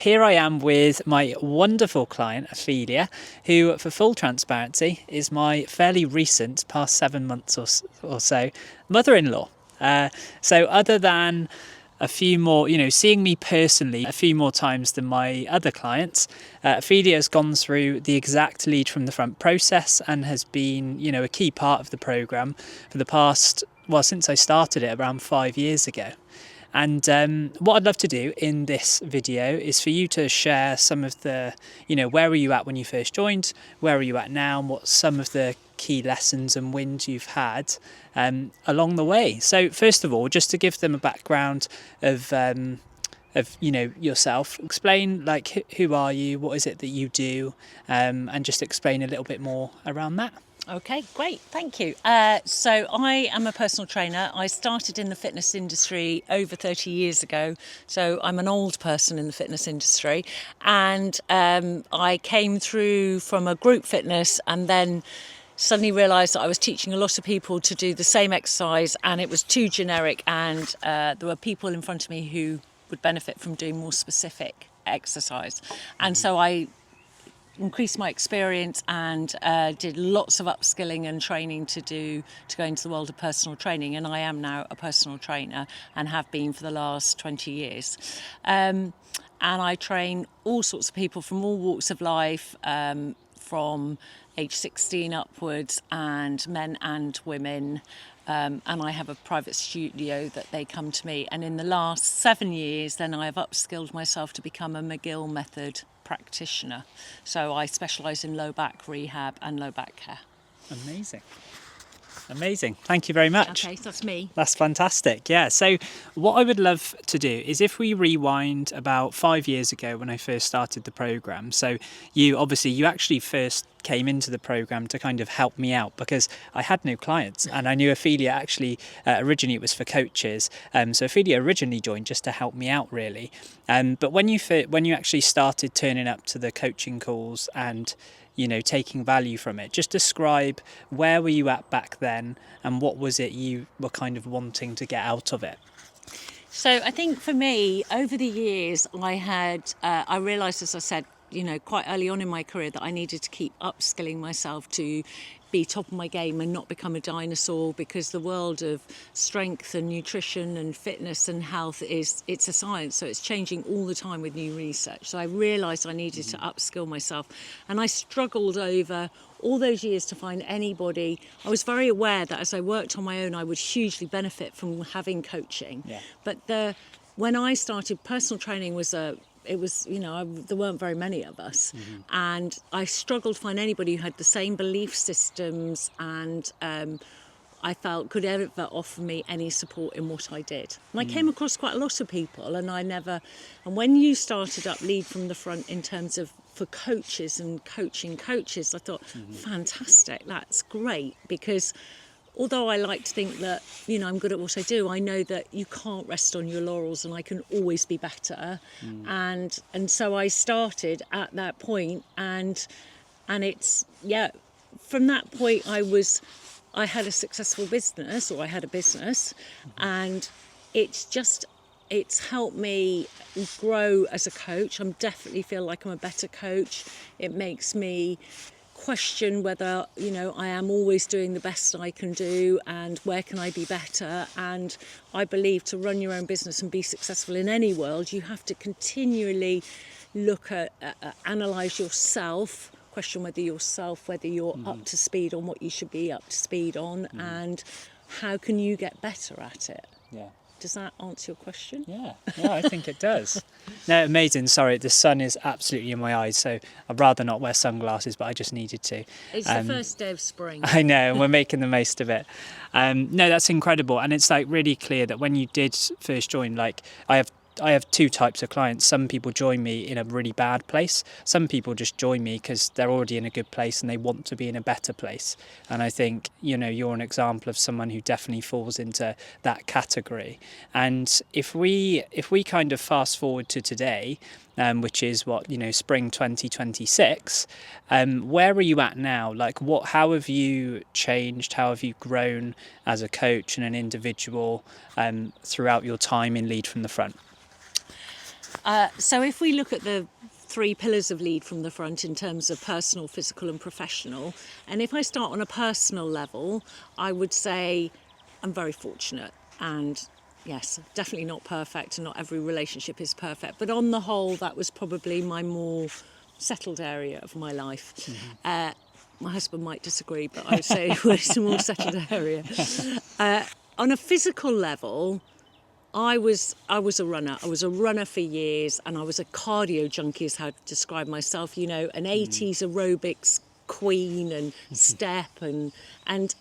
Here I am with my wonderful client, Ophelia, who, for full transparency, is my fairly recent, past 7 months or so, mother-in-law. So other than a few more, seeing me personally a few more times than my other clients, Ophelia has gone through the exact lead from the front process and has been, a key part of the programme for the past, since I started it around 5 years ago. And what I'd love to do in this video is for you to share some of the, where were you at when you first joined, where are you at now, and what some of the key lessons and wins you've had along the way. So first of all, just to give them a background of yourself, explain who are you, what is it that you do, and just explain a little bit more around that. Okay, great, thank you. So I am a personal trainer. I started in the fitness industry over 30 years ago, so I'm an old person in the fitness industry, and I came through from a group fitness and then suddenly realised that I was teaching a lot of people to do the same exercise and it was too generic, and there were people in front of me who would benefit from doing more specific exercise. And so I increased my experience and did lots of upskilling and training to go into the world of personal training, and I am now a personal trainer and have been for the last 20 years. And I train all sorts of people from all walks of life, from age 16 upwards, and men and women. And I have a private studio that they come to me. And in the last 7 years, then I have upskilled myself to become a McGill method practitioner. So I specialise in low back rehab and low back care. Amazing. Thank you very much. Okay, so that's me. That's fantastic. Yeah. So what I would love to do is if we rewind about 5 years ago when I first started the programme. So you actually first came into the programme to kind of help me out because I had no clients, and I knew Ophelia actually originally it was for coaches. So Ophelia originally joined just to help me out really. But when you actually started turning up to the coaching calls and taking value from it, just describe where were you at back then and what was it you were kind of wanting to get out of it? So I think for me, over the years, I realised, as I said, quite early on in my career, that I needed to keep upskilling myself to be top of my game and not become a dinosaur, because the world of strength and nutrition and fitness and health it's a science, so it's changing all the time with new research. So I realised I needed to upskill myself, and I struggled over all those years to find anybody. I was very aware that as I worked on my own, I would hugely benefit from having coaching. Yeah. But when I started, personal training there weren't very many of us, and I struggled to find anybody who had the same belief systems and I felt could ever offer me any support in what I did. And I came across quite a lot of people, and when you started up Lead from the Front in terms of for coaches and coaching coaches, I thought, fantastic, that's great, because although I like to think that, I'm good at what I do, I know that you can't rest on your laurels and I can always be better. And so I started at that point, and it's, from that point I had a successful business, or I had a business, and it's helped me grow as a coach. I definitely feel like I'm a better coach. It makes me question whether I am always doing the best I can do and where can I be better. And I believe to run your own business and be successful in any world, you have to continually look at analyse yourself, question whether you're up to speed on what you should be up to speed on, and how can you get better at it. Does that answer your question? Yeah, I think it does. No, amazing. Sorry, the sun is absolutely in my eyes, so I'd rather not wear sunglasses, but I just needed to. It's the first day of spring. I know, and we're making the most of it. No, that's incredible. And it's really clear that when you did first join, I have two types of clients. Some people join me in a really bad place. Some people just join me because they're already in a good place and they want to be in a better place. And I think, you're an example of someone who definitely falls into that category. And if we kind of fast forward to today, which is spring 2026, where are you at now? How have you changed? How have you grown as a coach and an individual throughout your time in Lead from the Front? So if we look at the 3 pillars of lead from the front in terms of personal, physical and professional, and if I start on a personal level, I would say I'm very fortunate, and yes, definitely not perfect, and not every relationship is perfect, but on the whole that was probably my more settled area of my life. My husband might disagree, but I would say it was a more settled area. On a physical level, I was a runner. I was a runner for years, and I was a cardio junkie, is how to describe myself. You know, an 80s aerobics queen and step, and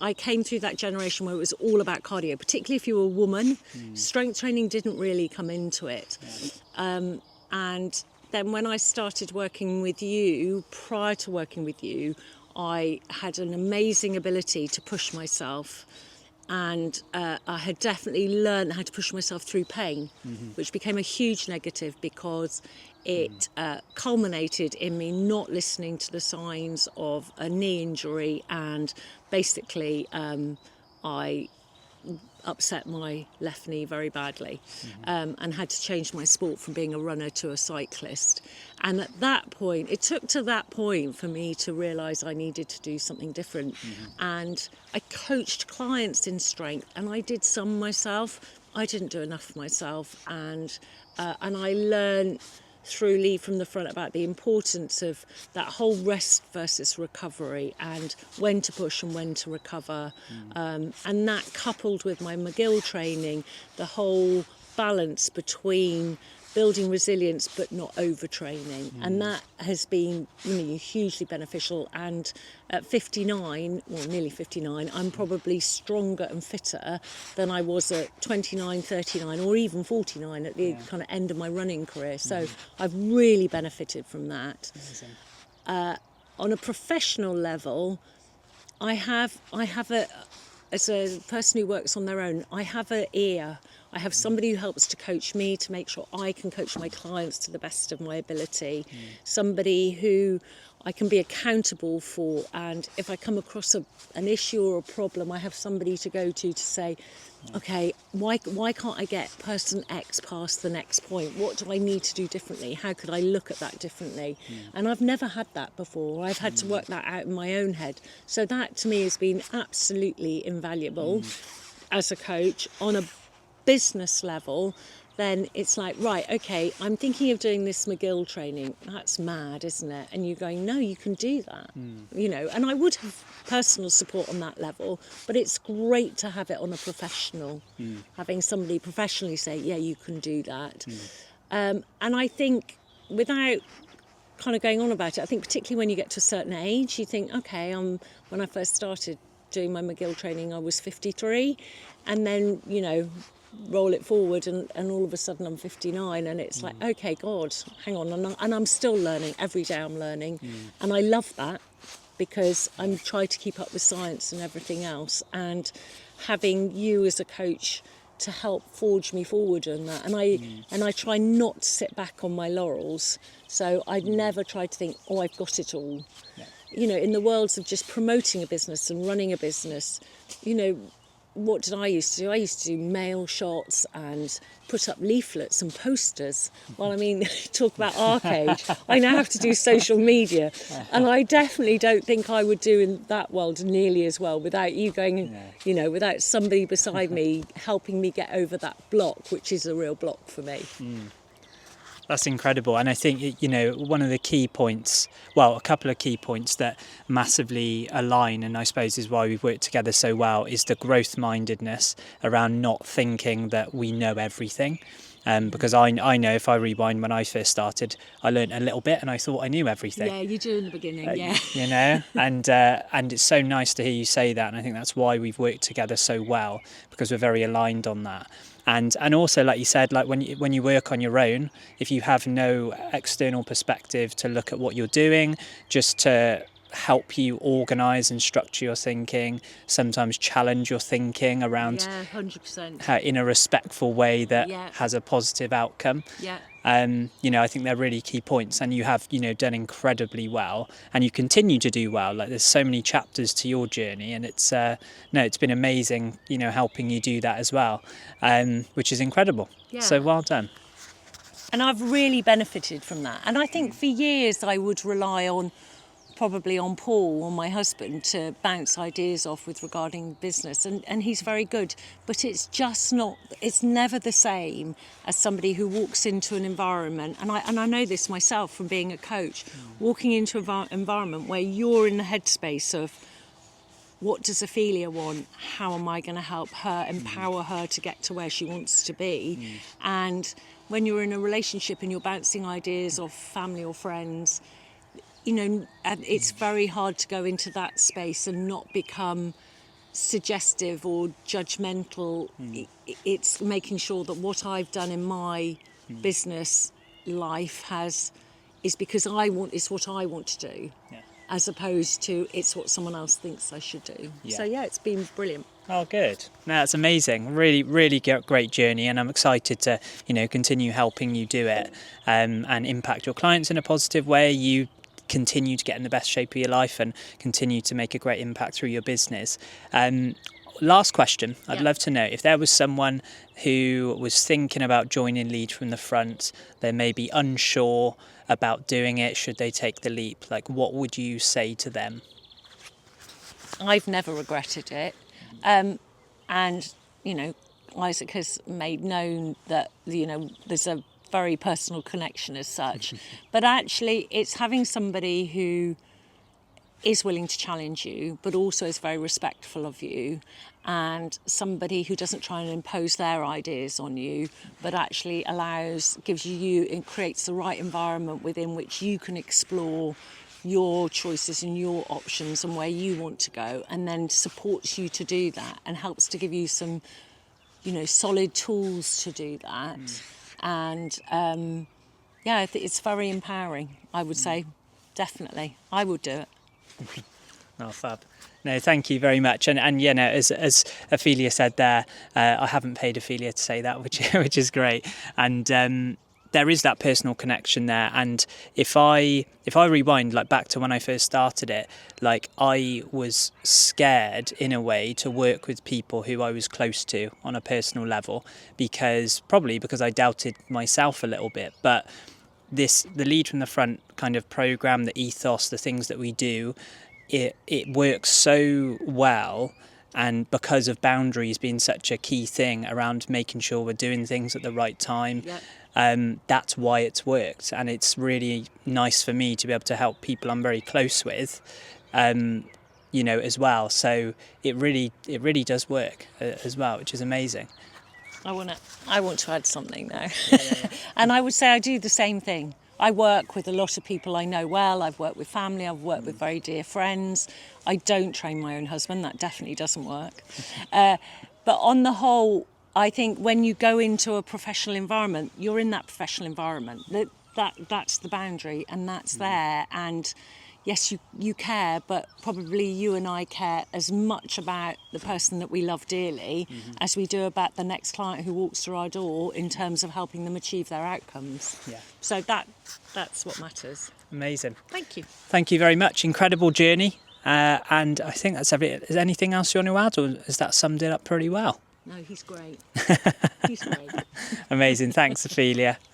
I came through that generation where it was all about cardio, particularly if you were a woman. Strength training didn't really come into it. And then when I started working with you, prior to working with you, I had an amazing ability to push myself. And I had definitely learned how to push myself through pain, which became a huge negative because it culminated in me not listening to the signs of a knee injury, and basically I upset my left knee very badly, and had to change my sport from being a runner to a cyclist. And at that point, it took to that point for me to realise I needed to do something different. And I coached clients in strength, and I did some myself. I didn't do enough myself, and I learned through Lead from the Front about the importance of that whole rest versus recovery, and when to push and when to recover. And that, coupled with my McGill training, the whole balance between building resilience but not overtraining, and that has been, you know, hugely beneficial. And at 59, or nearly 59, I'm probably stronger and fitter than I was at 29, 39, or even 49 at the kind of end of my running career. So I've really benefited from that. On a professional level, I have a, as a person who works on their own, I have an ear. I have somebody who helps to coach me to make sure I can coach my clients to the best of my ability. Somebody who I can be accountable for, and if I come across an issue or a problem, I have somebody to go to say, okay, why can't I get person X past the next point? What do I need to do differently? How could I look at that differently? And I've never had that before. I've had to work that out in my own head. So that to me has been absolutely invaluable as a coach. On a business level, then it's like, right, okay, I'm thinking of doing this McGill training. That's mad, isn't it? And you're going, no, you can do that. You know, and I would have personal support on that level, but it's great to have it on a professional, having somebody professionally say, yeah, you can do that. And I think, without kind of going on about it, I think particularly when you get to a certain age, you think, okay, when I first started doing my McGill training, I was 53, and then, you know, roll it forward and all of a sudden I'm 59, and it's like, okay, God, hang on, and I'm still learning. Every day I'm learning, and I love that, because I'm trying to keep up with science and everything else, and having you as a coach to help forge me forward on that. And I try not to sit back on my laurels, so I'd never try to think, oh, I've got it all. You know, in the worlds of just promoting a business and running a business, you know, what did I used to do? I used to do mail shots and put up leaflets and posters. Well, I mean, talk about arcade. I now have to do social media. And I definitely don't think I would do in that world nearly as well without you going, you know, without somebody beside me helping me get over that block, which is a real block for me. That's incredible. And I think, you know, one of the key points, well, a couple of key points that massively align, and I suppose is why we've worked together so well, is the growth mindedness around not thinking that we know everything. Because I know, if I rewind, when I first started, I learned a little bit and I thought I knew everything. Yeah, you do in the beginning, yeah. You know, and it's so nice to hear you say that. And I think that's why we've worked together so well, because we're very aligned on that. And also, like you said, like when you work on your own, if you have no external perspective to look at what you're doing, just to help you organise and structure your thinking, sometimes challenge your thinking around 100%. In a respectful way that has a positive outcome. You know, I think they're really key points, and you have, you know, done incredibly well, and you continue to do well. Like, there's so many chapters to your journey, and it's it's been amazing, you know, helping you do that as well, which is incredible. So well done. And I've really benefited from that. And I think for years I would rely on probably on Paul, on my husband, to bounce ideas off with regarding business, and he's very good, but it's just not, it's never the same as somebody who walks into an environment, and I know this myself from being a coach, walking into an environment where you're in the headspace of what does Ophelia want, how am I going to help her, empower her to get to where she wants to be, and when you're in a relationship and you're bouncing ideas off family or friends, you know, it's very hard to go into that space and not become suggestive or judgmental. It's making sure that what I've done in my business life is because it's what I want to do, as opposed to it's what someone else thinks I should do. So yeah, it's been brilliant. Oh, good. No, that's amazing. Really, really great journey, and I'm excited to, continue helping you do it, and impact your clients in a positive way. You continue to get in the best shape of your life and continue to make a great impact through your business. Last question. I'd love to know if there was someone who was thinking about joining Lead from the Front, they may be unsure about doing it, should they take the leap? Like, what would you say to them? I've never regretted it. And, Isaac has made known that, there's a very personal connection as such. But actually, it's having somebody who is willing to challenge you, but also is very respectful of you, and somebody who doesn't try and impose their ideas on you, but actually gives you and creates the right environment within which you can explore your choices and your options and where you want to go, and then supports you to do that and helps to give you some, solid tools to do that. And it's very empowering, I would say. Definitely, I would do it. Oh, fab. No, thank you very much. And as Ophelia said there, I haven't paid Ophelia to say that, which is great. And there is that personal connection there. And if I rewind back to when I first started it, I was scared in a way to work with people who I was close to on a personal level, because I doubted myself a little bit. But the Lead from the Front kind of program, the ethos, the things that we do, it works so well. And because of boundaries being such a key thing around making sure we're doing things at the right time, that's why it's worked. And it's really nice for me to be able to help people I'm very close with, as well. So it really does work as well, which is amazing. I want to add something now. And I would say I do the same thing. I work with a lot of people I know well. I've worked with family. I've worked with very dear friends. I don't train my own husband. That definitely doesn't work. But on the whole, I think when you go into a professional environment, you're in that professional environment. That's the boundary, and that's there. And yes, you care, but probably you and I care as much about the person that we love dearly as we do about the next client who walks through our door, in terms of helping them achieve their outcomes. Yeah. So that's what matters. Amazing. Thank you. Thank you very much. Incredible journey. And I think that's everything. Is there anything else you want to add, or has that summed it up pretty well? No, he's great. He's great. Amazing. Thanks, Ophelia.